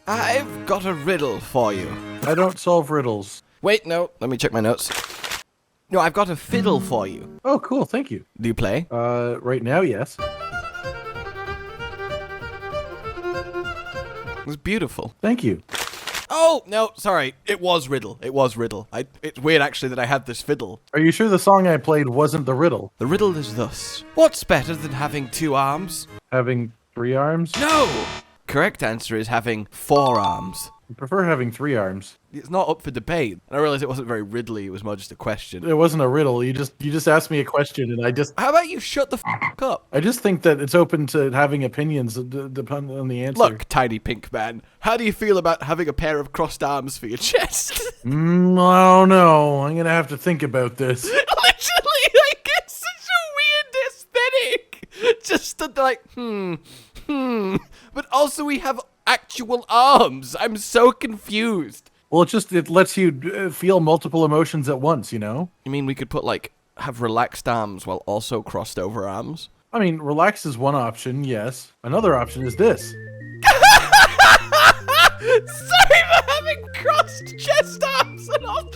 I've got a riddle for you. I don't solve riddles. Wait, no, let me check my notes. No, I've got a fiddle for you. Oh, cool, thank you. Do you play? Right now, yes. It was beautiful. Thank you. Oh, no, sorry. It was riddle. It was riddle. It's weird, actually, that I had this fiddle. Are you sure the song I played wasn't the riddle? The riddle is thus. What's better than having 2 arms? Having 3 arms? No! Correct answer is having 4 arms. I prefer having 3 arms. It's not up for debate. And I realized it wasn't very riddly, it was more just a question. It wasn't a riddle. You just asked me a question, and How about you shut the up? I just think that it's open to having opinions depending on the answer. Look, tiny pink man, how do you feel about having a pair of crossed arms for your chest? I don't know. I'm gonna have to think about this. Literally, like, it's such a weird aesthetic. Just like, But also we have actual arms. I'm so confused. Well, it lets you feel multiple emotions at once, you know? You mean we could put, like, have relaxed arms while also crossed over arms? I mean, relax is one option, yes. Another option is this. Sorry for having crossed chest arms and all.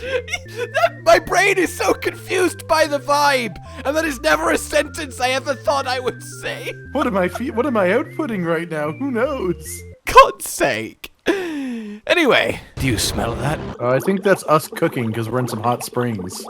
My brain is so confused by the vibe, and that is never a sentence I ever thought I would say. What am I outputting right now? Who knows? God's sake. Anyway, do you smell that? I think that's us cooking because we're in some hot springs.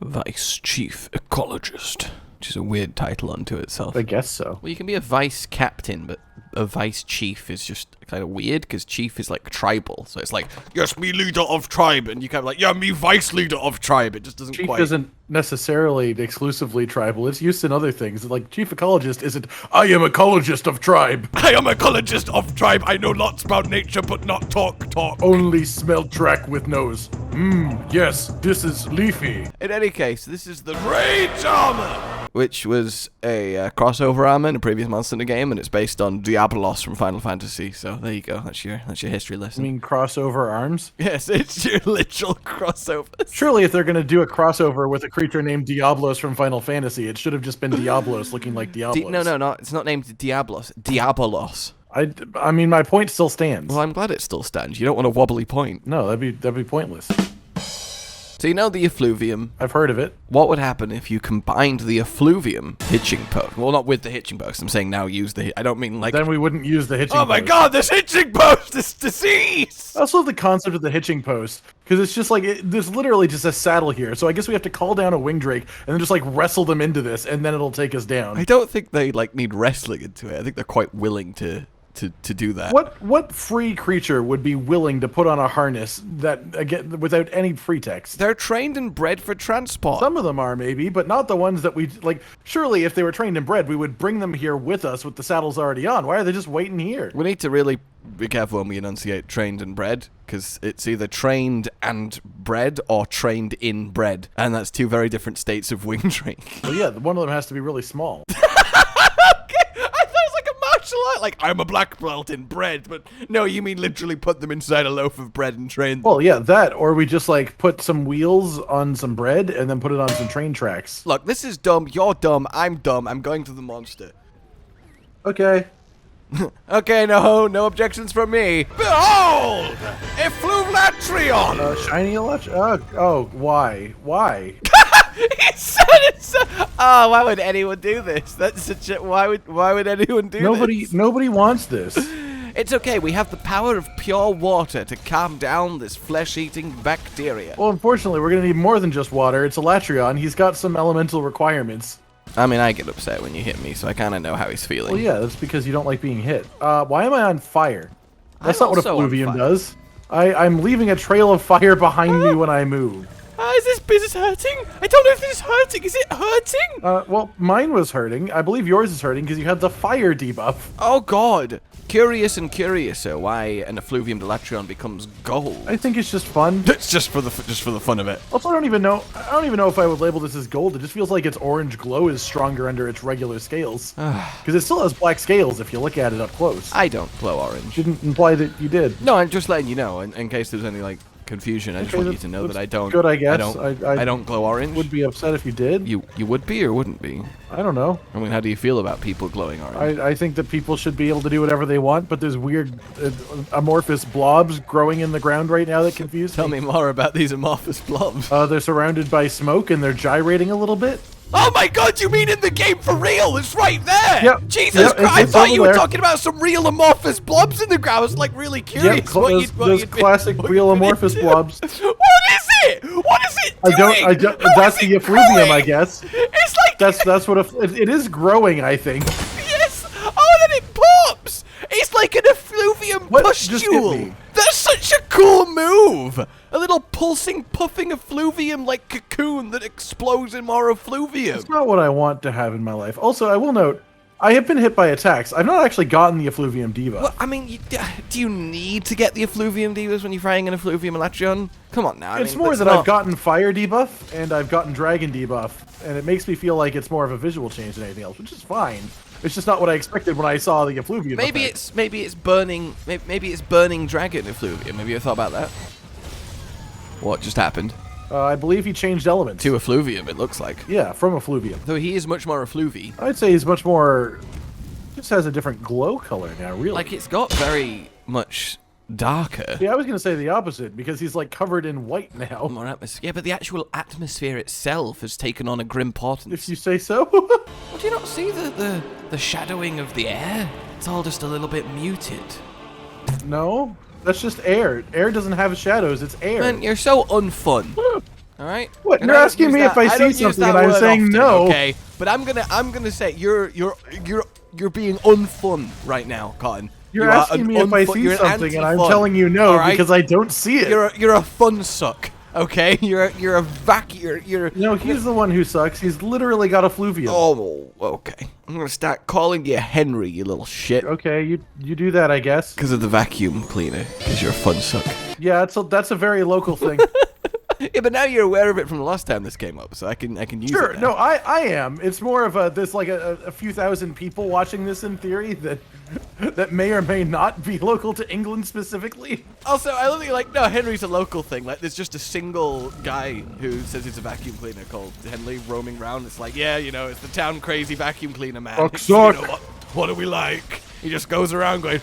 Vice Chief Ecologist, which is a weird title unto itself. I guess so. Well, you can be a vice captain, but a vice chief is just kind of weird because chief is like tribal. So it's like, yes, me leader of tribe, and you kind of like, yeah, me vice leader of tribe. It just doesn't Chief quite. isn't necessarily exclusively tribal. It's used in other things. Like chief ecologist isn't, I am ecologist of tribe. I am ecologist of tribe. I know lots about nature, but not talk. Only smell track with nose. Yes, this is leafy. In any case, this is the Rage Armor, which was a crossover armor in a previous Monster Hunter game, and it's based on Diabolos from Final Fantasy. So there you go. That's your history lesson. I mean crossover arms? Yes, it's your literal crossover. Surely if they're going to do a crossover with a creature named Diablos from Final Fantasy, it should have just been Diablos looking like Diablos. No. It's not named Diablos. Diabolos. I mean, my point still stands. Well, I'm glad it still stands. You don't want a wobbly point. No, that'd be pointless. So you know the Effluvium. I've heard of it. What would happen if you combined the Effluvium hitching post? Well, not with the hitching post. I'm saying now use the I don't mean like... Then we wouldn't use the hitching post. Oh my god, this hitching post is disease! I also love the concept of the hitching post, because it's just like, there's literally just a saddle here, so I guess we have to call down a wing drake and then just like wrestle them into this, and then it'll take us down. I don't think they like need wrestling into it. I think they're quite willing to do that. What free creature would be willing to put on a harness that, again, without any pretext? They're trained and bred for transport. Some of them are, maybe, but not the ones that we, like, surely if they were trained and bred, we would bring them here with us with the saddles already on. Why are they just waiting here? We need to really be careful when we enunciate trained and bred, because it's either trained and bred or trained in bred, and that's 2 very different states of wing drake. Well, yeah, one of them has to be really small. Like, I'm a black belt in bread, but no, you mean literally put them inside a loaf of bread and train them. Well, yeah, that, or we just, like, put some wheels on some bread and then put it on some train tracks. Look, this is dumb, you're dumb, I'm going to the monster. Okay. Okay, no objections from me. Behold! Effluvium! Shiny Alatreon? Oh, why? Why? He said it so. Oh, why would anyone do this? That's such a. Why would anyone do this? Nobody wants this. It's okay. We have the power of pure water to calm down this flesh-eating bacteria. Well, unfortunately, we're gonna need more than just water. It's Alatreon. He's got some elemental requirements. I mean, I get upset when you hit me, so I kind of know how he's feeling. Well, yeah, that's because you don't like being hit. Why am I on fire? That's not what Effluvium does. I'm leaving a trail of fire behind me when I move. Is this business hurting? I don't know if this is hurting. Is it hurting? Well, mine was hurting. I believe yours is hurting because you had the fire debuff. Oh, God. Curious and curiouser why an Effluvium Alatreon becomes gold. I think it's just fun. It's just for the fun of it. Also, I don't even know if I would label this as gold. It just feels like its orange glow is stronger under its regular scales. Because it still has black scales if you look at it up close. I don't glow orange. Didn't imply that you did. No, I'm just letting you know in case there's any like confusion. I just want you to know that I don't. Good, I guess. I don't glow orange. Would be upset if you did. You would be or wouldn't be? I don't know. I mean, how do you feel about people glowing orange? I think that people should be able to do whatever they want, but there's weird amorphous blobs growing in the ground right now that confuse me. Tell me more about these amorphous blobs. They're surrounded by smoke and they're gyrating a little bit. Oh my god, you mean in the game for real? It's right there! Yep. Jesus Christ, I it's thought you were there. talking about some real amorphous blobs in the ground. I was like really curious Those classic real amorphous blobs. What is it? What is it doing? That's the effluvium, I guess. It's like... That's what it is growing, I think. Yes! Oh, then it pops! It's like an effluvium What? Just hit pustule! me. That's such a cool move! A little pulsing, puffing effluvium like cocoon that explodes in more effluvium. It's not what I want to have in my life. Also, I will note, I have been hit by attacks. I've not actually gotten the effluvium debuff. Well, I mean, do you need to get the effluvium debuffs when you're fighting an effluvium Alatreon? Come on now. It's more that I've gotten fire debuff and I've gotten dragon debuff, and it makes me feel like it's more of a visual change than anything else, which is fine. It's just not what I expected when I saw the effluvium. Maybe it's burning dragon effluvium. Have you ever thought about that? What just happened? I believe he changed elements. To effluvium, it looks like. Yeah, from effluvium. Though he is much more effluvy. I'd say he's much more... Just has a different glow color now, really. Like, it's got very much darker. Yeah, I was going to say the opposite, because he's, like, covered in white now. More atmosphere. Yeah, but the actual atmosphere itself has taken on a grim portent. If you say so. Well, do you not see the shadowing of the air? It's all just a little bit muted. No, that's just air. Air doesn't have shadows, it's air. Man, you're so unfun. All right. What? You're asking me if I see something and I'm saying no. Okay, but I'm gonna say you're being unfun right now, Cotton. You're asking me if I see something and I'm telling you no because I don't see it. You're a fun suck. Okay, you're a vacuum. No, he's the one who sucks. He's literally got effluvium. Oh, okay. I'm gonna start calling you Henry, you little shit. Okay, you do that, I guess. Because of the vacuum cleaner. Because you're a fun suck. Yeah, that's a very local thing. Yeah, but now you're aware of it from the last time this came up, so I can use it. Sure, now. no, I am. It's more of there's like a few thousand people watching this in theory that may or may not be local to England specifically. Also, I don't think no, Henry's a local thing. Like, there's just a single guy who says he's a vacuum cleaner called Henry roaming around. It's like, yeah, you know, it's the town crazy vacuum cleaner man. Fuck You know, what are we like? He just goes around going.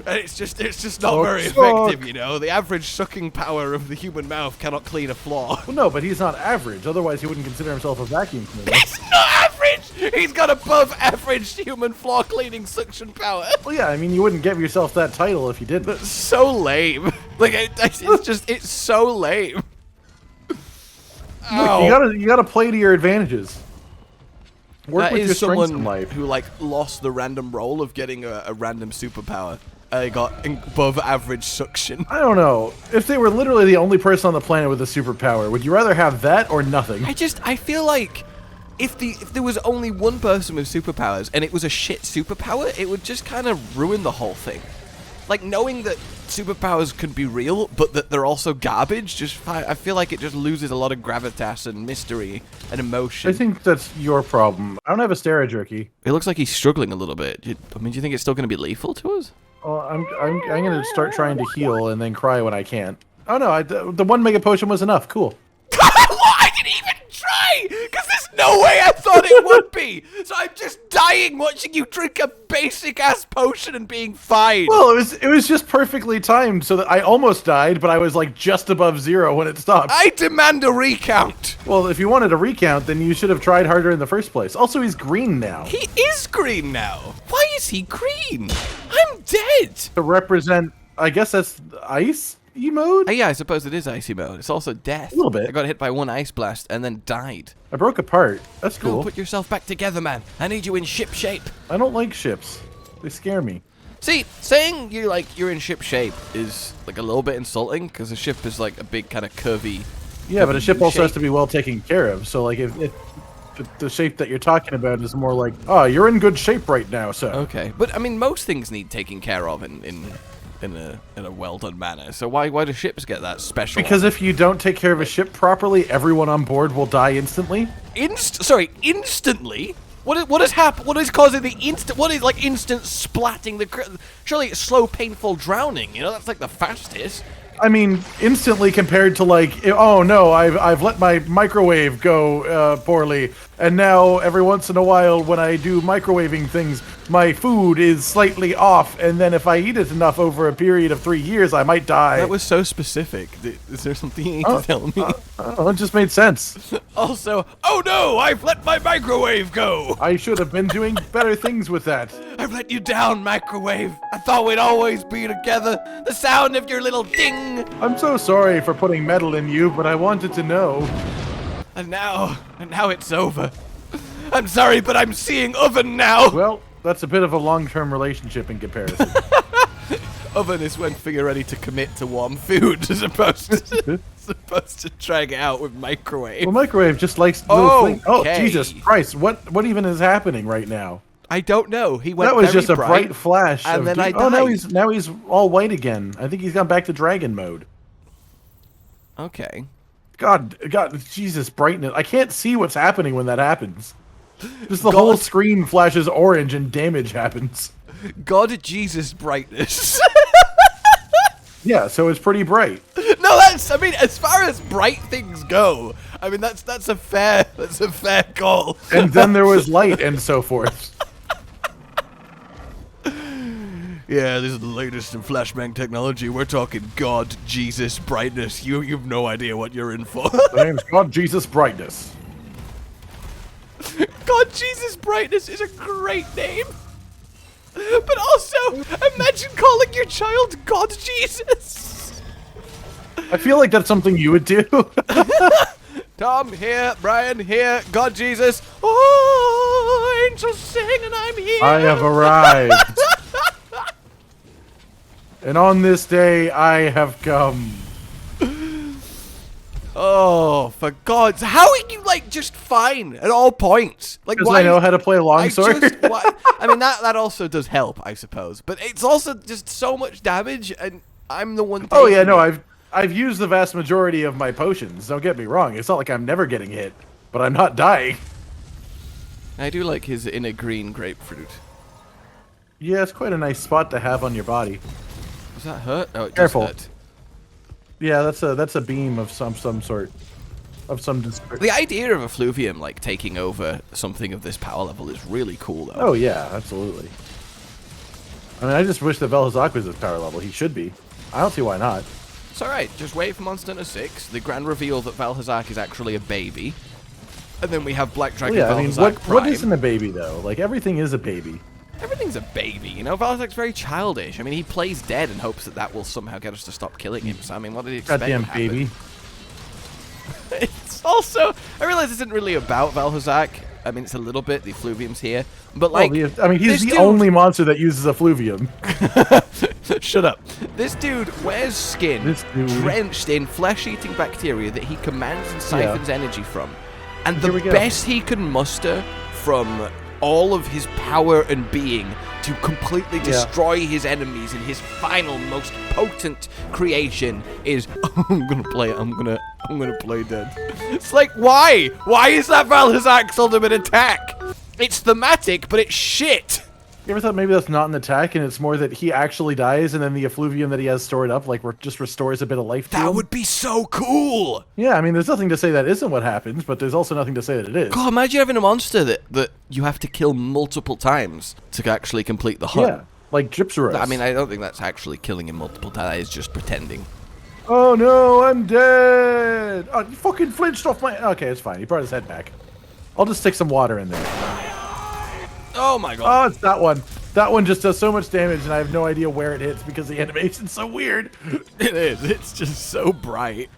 And it's just not very effective, you know. The average sucking power of the human mouth cannot clean a floor. Well, no, but he's not average. Otherwise, he wouldn't consider himself a vacuum cleaner. He's not average! He's got above average human floor cleaning suction power. Well, yeah, I mean, you wouldn't give yourself that title if you did. That's so lame. Like, it's so lame. Look, you gotta play to your advantages. Work with your strengths in life. Who like lost the random roll of getting a random superpower. They got above average suction. I don't know. If they were literally the only person on the planet with a superpower, would you rather have that or nothing? I feel like if there was only one person with superpowers and it was a shit superpower, it would just kind of ruin the whole thing. Like, knowing that superpowers can be real, but that they're also garbage, I feel like it just loses a lot of gravitas and mystery and emotion. I think that's your problem. I don't have a Stera Jerky. It looks like he's struggling a little bit. Do you think it's still going to be lethal to us? Well, I'm gonna start trying to heal and then cry when I can't. Oh no, the 1 mega potion was enough. Cool. I didn't even try, because there's no way I thought it would be. So I'm just dying watching you drink a basic ass potion and being fine. Well, it was just perfectly timed so that I almost died, but I was like just above 0 when it stopped. I demand a recount. Well, if you wanted a recount, then you should have tried harder in the first place. Also, he's green now. He is green now. Why is he green? I'm dead. To represent, I guess that's ice mode? Yeah, I suppose it is icy mode. It's also death. A little bit. I got hit by one ice blast and then died. I broke apart. That's cool. Go put yourself back together, man. I need you in ship shape. I don't like ships. They scare me. See, saying you're in ship shape is like a little bit insulting because a ship is like a big kind of curvy. Yeah, but a ship also has to be well taken care of. So like if the shape that you're talking about is more like, oh, you're in good shape right now, so. Okay, but I mean most things need taking care of in a well done manner. So why do ships get that special? Because if you don't take care of a ship properly, everyone on board will die instantly. Instantly? What has happened? What is causing the instant? What is like instant splatting? Surely it's slow, painful drowning. You know, that's like the fastest. I mean, instantly compared to like, oh no, I've let my microwave go poorly, and now every once in a while when I do microwaving things, my food is slightly off, and then if I eat it enough over a period of 3 years, I might die. That was so specific. Is there something you need to tell me? It just made sense. Also, oh no, I've let my microwave go. I should have been doing better things with that. I've let you down, microwave. I thought we'd always be together. The sound of your little ding. I'm so sorry for putting metal in you, but I wanted to know. And now it's over. I'm sorry, but I'm seeing oven now. Well, that's a bit of a long-term relationship in comparison. Oven is when you're ready to commit to warm food, as opposed to drag it out with microwave. Well, microwave just likes little things. Oh, Okay. Jesus Christ! What even is happening right now? I don't know. He went. That was very just a bright flash. and of then I oh, died. now he's all white again. I think he's gone back to dragon mode. Okay. God, Jesus, brightness! I can't see what's happening when that happens. Just the whole screen flashes orange and damage happens. God, Jesus, brightness. Yeah, so it's pretty bright. No, I mean, as far as bright things go, I mean that's a fair call. And then there was light and so forth. Yeah, this is the latest in flashbang technology. We're talking God, Jesus, brightness. You've no idea what you're in for. The name's God Jesus Brightness. God, Jesus, brightness is a great name. But also, imagine calling your child God Jesus. I feel like that's something you would do. Tom here, Brian here, God Jesus. Oh, angels sing and I'm here. I have arrived. And on this day, I have come. Oh, for God's... How are you, like, just fine at all points? Like, Because I know how to play a longsword. I mean, that also does help, I suppose. But it's also just so much damage, and I'm the one... Oh, yeah, no, I've used the vast majority of my potions. Don't get me wrong. It's not like I'm never getting hit. But I'm not dying. I do like his inner green grapefruit. Yeah, it's quite a nice spot to have on your body. Does that hurt? Oh, it Careful. does hurt. Yeah, that's a beam of some sort. Of some description. The idea of Effluvium, like, taking over something of this power level is really cool, though. Oh, yeah, absolutely. I mean, I just wish that Hazak was his power level. He should be. I don't see why not. It's alright, just wait for Monster Hunter 6, the grand reveal that Hazak is actually a baby. And then we have Black Dragon Well, yeah, I mean, Prime. what isn't a baby, though? Like, everything is a baby. Everything's a baby, you know? Hazak's very childish. I mean, he plays dead and hopes that will somehow get us to stop killing him. So, I mean, what did he expect Goddamn to happen? baby. It's also... I realize this isn't really about Hazak. I mean, it's a little bit. The Effluvium's here. But, like... Well, I mean, he's the only monster that uses Effluvium. Shut up. This dude wears skin This dude. drenched in flesh-eating bacteria that he commands and siphons energy from. And the Here we go. best he can muster from all of his power and being to completely destroy his enemies in his final, most potent creation is, I'm gonna play it, I'm gonna play dead. It's like, why? Why is that Hazak's ultimate attack? It's thematic, but it's shit. You ever thought maybe that's not an attack and it's more that he actually dies and then the effluvium that he has stored up like just restores a bit of life to him? That would be so cool. Yeah, I mean, there's nothing to say that isn't what happens, but there's also nothing to say that it is. God, imagine having a monster that you have to kill multiple times to actually complete the hunt. Yeah, like Gypsaros. I mean, I don't think that's actually killing him multiple times. That is just pretending. Oh no, I'm dead! Oh, you fucking flinched off my... Okay, it's fine. He brought his head back. I'll just stick some water in there. Oh my God. Oh, it's that one. That one just does so much damage, and I have no idea where it hits because the animation's so weird. It is. It's just so bright.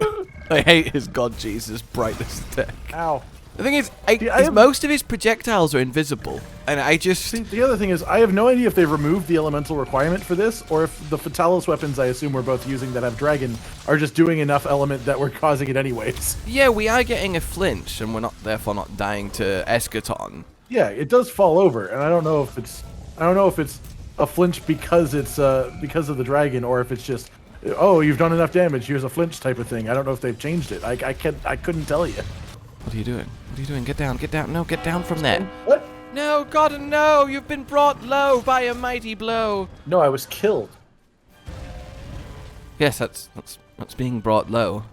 I hate his God Jesus brightness attack. Ow. The thing is, have- most of his projectiles are invisible, and I just... See, the other thing is, I have no idea if they removed the elemental requirement for this, or if the Fatalis weapons I assume we're both using that have Dragon are just doing enough element that we're causing it anyways. Yeah, we are getting a flinch, and we're therefore not dying to Eschaton. Yeah, it does fall over, and I don't know if it's a flinch because it's because of the dragon, or if it's just, oh, you've done enough damage, here's a flinch type of thing. I don't know if they've changed it. I couldn't tell you. What are you doing? What are you doing? Get down, get down. No, get down from there. What? No, God, no! You've been brought low by a mighty blow. No, I was killed. Yes, that's What's being brought low?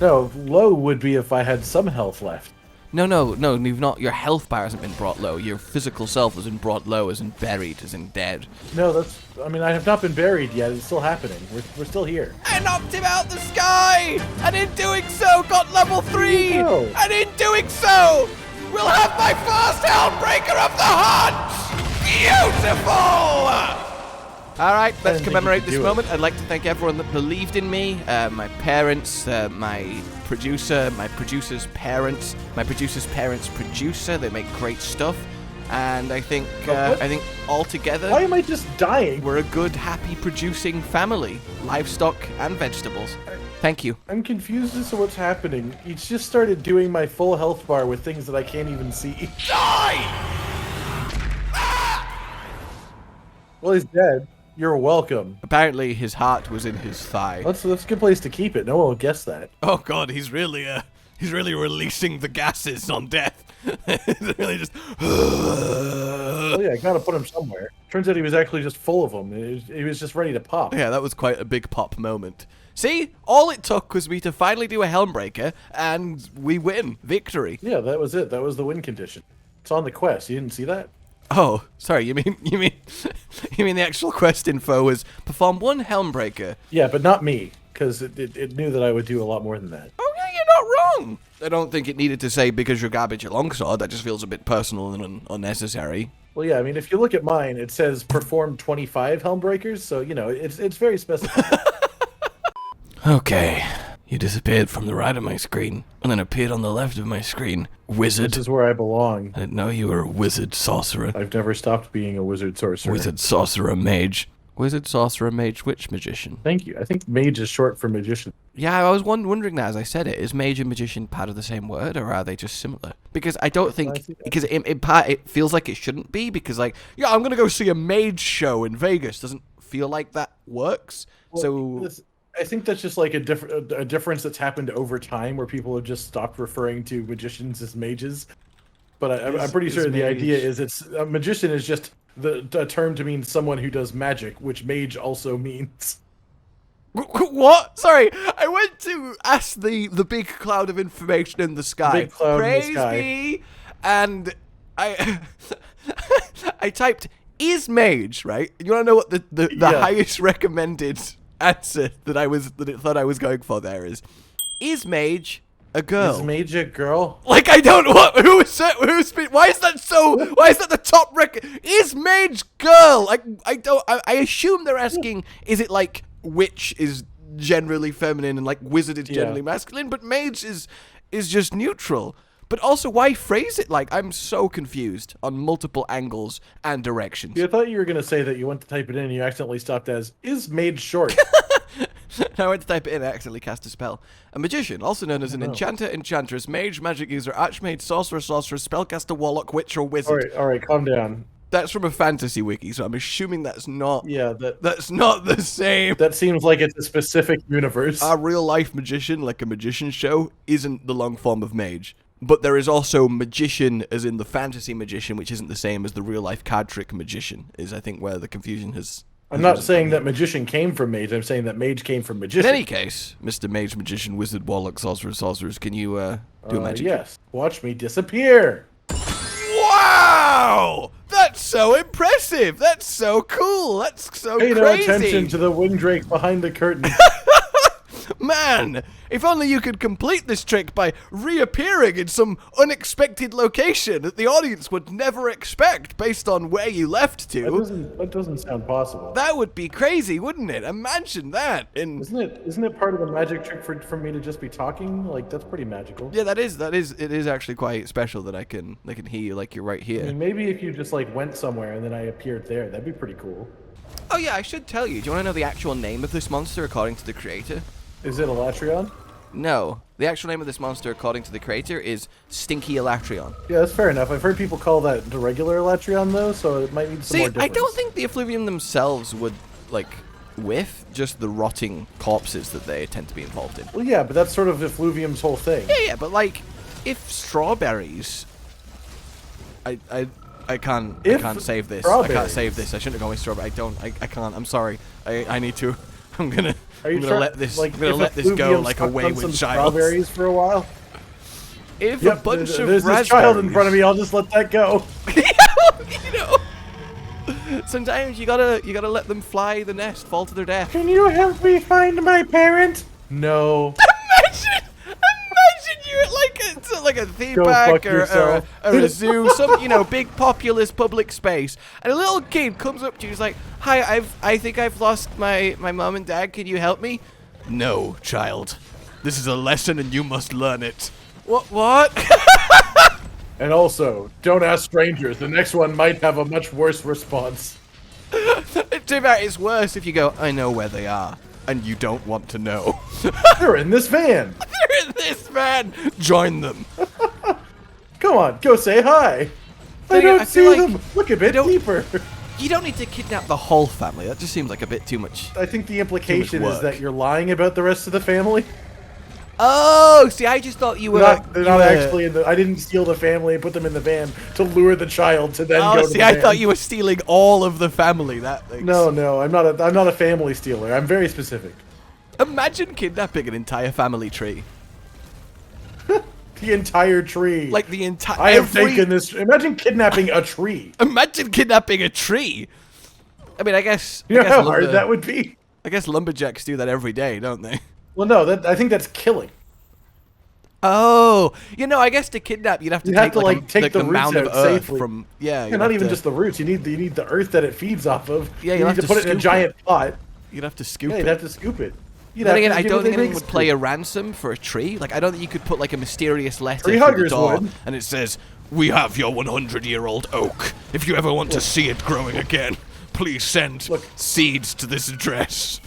No, low would be if I had some health left. No, you've not. Your health bar hasn't been brought low. Your physical self has been brought low, as in buried, as in dead. No, I mean, I have not been buried yet. It's still happening. We're still here. I knocked him out the sky, and in doing so, got level 3. And in doing so, we'll have my first Hellbreaker of the hunt. Beautiful. All right, let's commemorate this moment. I'd like to thank everyone that believed in me, my parents, my producer, my producer's parents, my producer's parents' producer. They make great stuff, and I think all together, why am I just dying? We're a good, happy producing family, livestock and vegetables. Thank you. I'm confused as to what's happening. He's just started doing my full health bar with things that I can't even see. Die! Well, he's dead. You're welcome. Apparently, his heart was in his thigh. That's a good place to keep it. No one will guess that. Oh God, he's really releasing the gases on death. He's really just. Oh yeah, I gotta put him somewhere. Turns out he was actually just full of them. He was just ready to pop. Yeah, that was quite a big pop moment. See, all it took was me to finally do a Helmbreaker, and we win. Victory. Yeah, that was it. That was the win condition. It's on the quest. You didn't see that? Oh, sorry. You mean the actual quest info was perform 1 Helmbreaker? Yeah, but not me, because it knew that I would do a lot more than that. Oh yeah, you're not wrong. I don't think it needed to say because you're garbage a longsword. That just feels a bit personal and unnecessary. Well, yeah. I mean, if you look at mine, it says perform 25 Helmbreakers, so you know it's very specific. Okay. You disappeared from the right of my screen, and then appeared on the left of my screen. Wizard. This is where I belong. I didn't know you were a wizard sorcerer. I've never stopped being a wizard sorcerer. Wizard sorcerer mage. Wizard sorcerer mage witch magician. Thank you. I think mage is short for magician. Yeah, I was wondering that as I said it. Is mage and magician part of the same word, or are they just similar? Because I don't think, because in part it feels like it shouldn't be, because like, yeah, I'm gonna go see a mage show in Vegas. Doesn't feel like that works. Well, so. I think that's just like a difference that's happened over time, where people have just stopped referring to magicians as mages. But I'm pretty sure the idea is a magician is just a term to mean someone who does magic, which mage also means. What? Sorry, I went to ask the big cloud of information in the sky. Big cloud Praise in the sky. me, and I I typed is mage, right? You want to know what the highest recommended answer that it thought I was going for there is mage a girl? Is mage a girl? Like, I don't know why is that the top is mage girl? Like, I assume they're asking, is it like witch is generally feminine and like wizard is generally masculine, but mage is just neutral. But also, why phrase it like? I'm so confused on multiple angles and directions. Yeah, I thought you were going to say that you went to type it in and you accidentally stopped as, is mage short? I went to type it in and I accidentally cast a spell. A magician, also known as an enchanter, enchantress, mage, magic user, archmage, sorcerer, sorceress, spellcaster, warlock, witch, or wizard. All right, calm down. That's from a fantasy wiki, so I'm assuming that's not. Yeah, that's not the same. That seems like it's a specific universe. Our real life magician, like a magician show, isn't the long form of mage. But there is also magician, as in the fantasy magician, which isn't the same as the real life card trick magician, is I think where the confusion has. I'm not saying that magician came from mage, I'm saying that mage came from magician. In any case, Mr. Mage, magician, wizard, warlock, sorcerer, sorcerers, can you do a magic? Yes. Watch me disappear. Wow! That's so impressive! That's so cool! That's so crazy! Pay no attention to the winddrake behind the curtain. Man, if only you could complete this trick by reappearing in some unexpected location that the audience would never expect based on where you left to. That doesn't sound possible. That would be crazy, wouldn't it? Imagine that. Isn't it part of the magic trick for me to just be talking? Like, that's pretty magical. Yeah, it is actually quite special that I can hear you like you're right here. I mean, maybe if you just like went somewhere and then I appeared there, that'd be pretty cool. Oh yeah, I should tell you. Do you want to know the actual name of this monster according to the creator? Is it Alatreon? No. The actual name of this monster, according to the creator, is Stinky Alatreon. Yeah, that's fair enough. I've heard people call that the regular Alatreon, though, so it might need some more difference. I don't think the Effluvium themselves would, like, whiff, just the rotting corpses that they tend to be involved in. Well, yeah, but that's sort of Effluvium's whole thing. Yeah, but, like, if strawberries... I can't save this. I can't save this. I shouldn't have gone with strawberry. I can't. I'm sorry. I need to. I'm gonna Are you I'm gonna let this. like, I'm gonna let this go like a wayward child. Strawberries for a while. If a bunch of there's this child in front of me, I'll just let that go. You know, sometimes you gotta let them fly the nest, fall to their death. Can you help me find my parent? No. Imagine you're at like a theme park or a zoo, some big populous public space, and a little kid comes up to you. He's like, "Hi, I think I've lost my mom and dad. Can you help me?" No, child. This is a lesson, and you must learn it. What? And also, don't ask strangers. The next one might have a much worse response. Too bad it's worse if you go, I know where they are, and you don't want to know. They're in this van. They're in this van. Join them. Come on, go say hi. I don't see them. Look a bit deeper. You don't need to kidnap the whole family. That just seems like a bit too much. I think the implication is that you're lying about the rest of the family. Oh, see, I just thought you were. They're not actually in the. I didn't steal the family and put them in the van to lure the child to then go to the van. I thought you were stealing all of the family. No, I'm not a family stealer. I'm very specific. Imagine kidnapping an entire family tree. The entire tree. Like the entire. I have taken this. Imagine kidnapping a tree. Imagine kidnapping a tree. I mean, I guess. You know how hard that would be. I guess lumberjacks do that every day, don't they? Well, no, I think that's killing. Oh, I guess to kidnap you'd have to take the roots mound out of earth safely. from Not even just the roots. You need the earth that it feeds off of. Yeah, you need to put it in a giant pot. You'd have to scoop it. You'd have to scoop it. Then again, I don't think anyone would play a ransom for a tree. Like, I don't think you could put like a mysterious letter through the door and it says, "We have your 100-year-old oak. If you ever want to see it growing again, please send seeds to this address."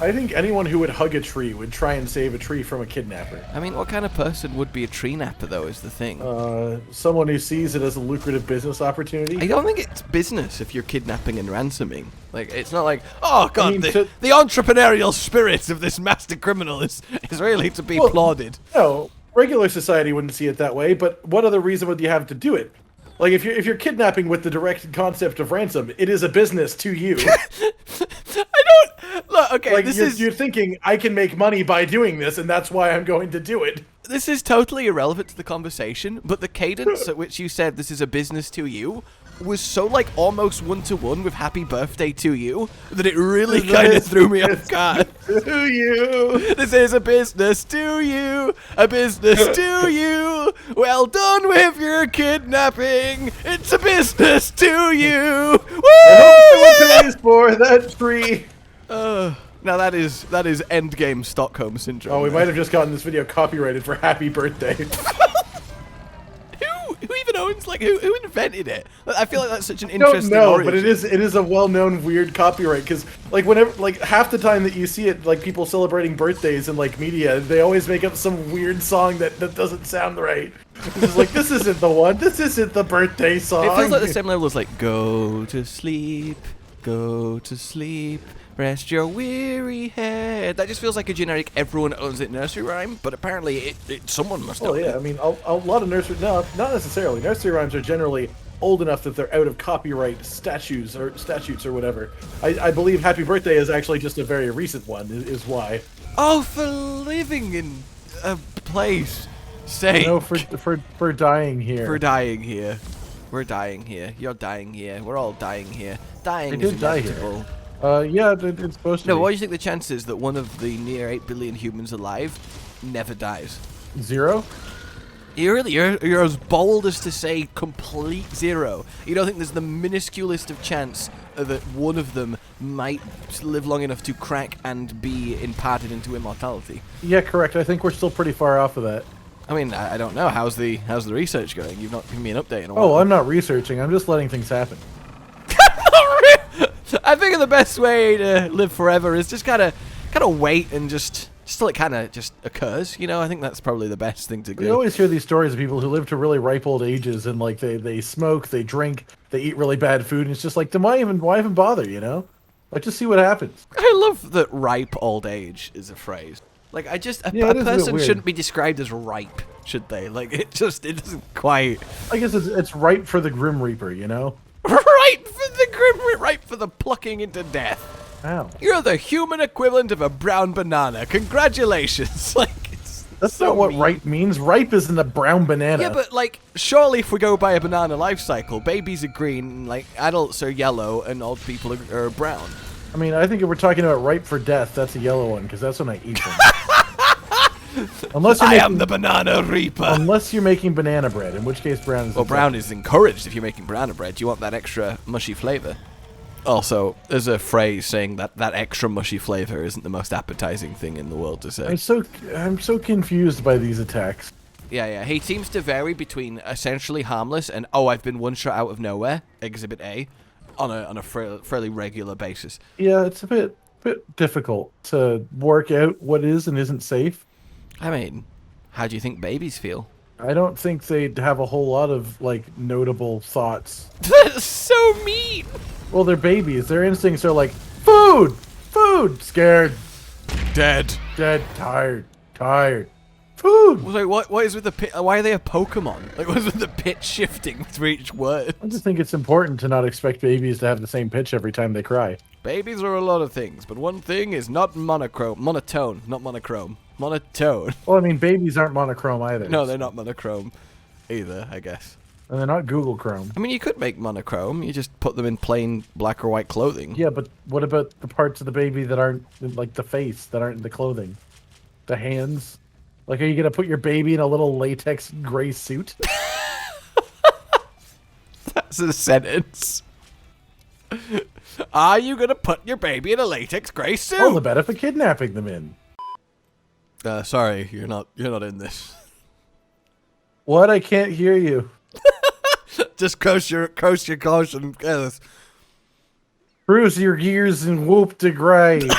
I think anyone who would hug a tree would try and save a tree from a kidnapper. I mean, what kind of person would be a tree napper, though, is the thing. Someone who sees it as a lucrative business opportunity. I don't think it's business if you're kidnapping and ransoming. Like, it's not like, oh, God, the entrepreneurial spirit of this master criminal is really to be applauded. No, regular society wouldn't see it that way, but what other reason would you have to do it? Like, if you're kidnapping with the direct concept of ransom, it is a business to you. Look, okay, like, you're thinking, I can make money by doing this, and that's why I'm going to do it. This is totally irrelevant to the conversation, but the cadence at which you said this is a business to you was so, like, almost one-to-one with happy birthday to you that it really kind of threw me off guard. To you. This is a business to you. A business to you. Well done with your kidnapping. It's a business to you. Woo! And who pays for that tree? Now that is endgame Stockholm syndrome. Oh, we might have just gotten this video copyrighted for happy birthday. Who even owns, like, who invented it? I feel like that's such an interesting origin. But it is a well-known weird copyright, because, like, whenever, like, half the time that you see it, like, people celebrating birthdays in, like, media, they always make up some weird song that doesn't sound right. It's just like, this isn't the one, this isn't the birthday song. It feels like the same level as, like, go to sleep, rest your weary head. That just feels like a generic everyone owns it nursery rhyme, but apparently someone must own it. I mean, a lot of nursery... No, not necessarily. Nursery rhymes are generally old enough that they're out of copyright statutes or whatever. I believe Happy Birthday is actually just a very recent one, is why. Oh, for living in a place sake. No, for dying here. For dying here. We're dying here. You're dying here. We're all dying here. Dying is inevitable. Yeah, it's supposed to be. No, what do you think the chances that one of the near 8 billion humans alive never dies? 0? You're as bold as to say complete 0. You don't think there's the minusculest of chance that one of them might live long enough to crack and be imparted into immortality? Yeah, correct. I think we're still pretty far off of that. I mean, I don't know. How's the research going? You've not given me an update in a while. Oh, I'm not researching. I'm just letting things happen. I think the best way to live forever is just kind of wait and just till it kind of just occurs. You know, I think that's probably the best thing to do. We always hear these stories of people who live to really ripe old ages, and like they smoke, they drink, they eat really bad food, and it's just like, why even bother? You know, like, just see what happens. I love that ripe old age is a phrase. Like, a person shouldn't be described as ripe, should they? Like, it doesn't quite. I guess it's ripe for the Grim Reaper, you know. Ripe for the Grim Reaper, ripe for the plucking into death. Ow. You're the human equivalent of a brown banana. Congratulations. Like, That's not what ripe means. Ripe isn't a brown banana. yeah, but like, surely if we go by a banana life cycle, babies are green, like adults are yellow, and old people are brown. I mean, I think if we're talking about ripe for death, that's a yellow one, because that's when I eat them. Unless you're I making, am the banana reaper. Unless you're making banana bread, in which case brown is. Well, brown is encouraged if you're making banana bread. You want that extra mushy flavor. Also, there's a phrase saying that that extra mushy flavor isn't the most appetizing thing in the world to say. I'm so confused by these attacks. Yeah. He seems to vary between essentially harmless and, oh, I've been one shot out of nowhere, Exhibit A, on a fairly regular basis. Yeah, it's a bit difficult to work out what is and isn't safe. I mean, how do you think babies feel? I don't think they'd have a whole lot of, like, notable thoughts. That's so mean! Well, they're babies. Their instincts are like, food! Food! Scared. Dead. Dead. Tired. Food! Like, what is with the pit? Why are they a Pokemon? Like, what's with the pitch shifting for each word? I just think it's important to not expect babies to have the same pitch every time they cry. Babies are a lot of things, but one thing is not monotone, not monochrome. Monotone. Well, I mean, babies aren't monochrome either. No, they're not monochrome either, I guess. And they're not Google Chrome. I mean, you could make monochrome. You just put them in plain black or white clothing. Yeah, but what about the parts of the baby that aren't, like the face, that aren't in the clothing? The hands? Like, are you going to put your baby in a little latex gray suit? That's a sentence. Are you going to put your baby in a latex gray suit? All the better for kidnapping them in. Sorry, you're not in this. What? I can't hear you. Just coast your caution. Cruise your gears and whoop to grave.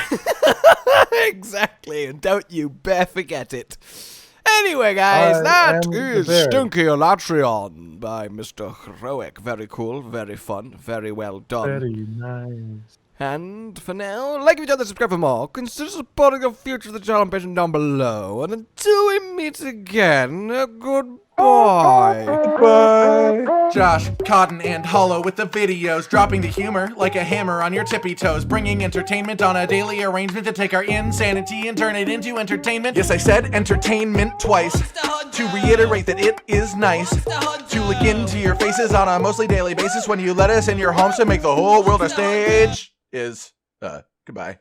Exactly, and don't you bear forget it. Anyway, guys, that is Stinky Alatreon by Mr. Heroic. Very cool, very fun, very well done. Very nice. And for now, like if you don't subscribe for more, consider supporting the future of the channel button down below. And until we meet again, goodbye. Bye. Josh, Cotton, and Hollow with the videos, dropping the humor like a hammer on your tippy toes, bringing entertainment on a daily arrangement to take our insanity and turn it into entertainment. Yes, I said entertainment twice, to reiterate that it is nice to look into your faces on a mostly daily basis when you let us in your homes to make the whole world a stage. Goodbye.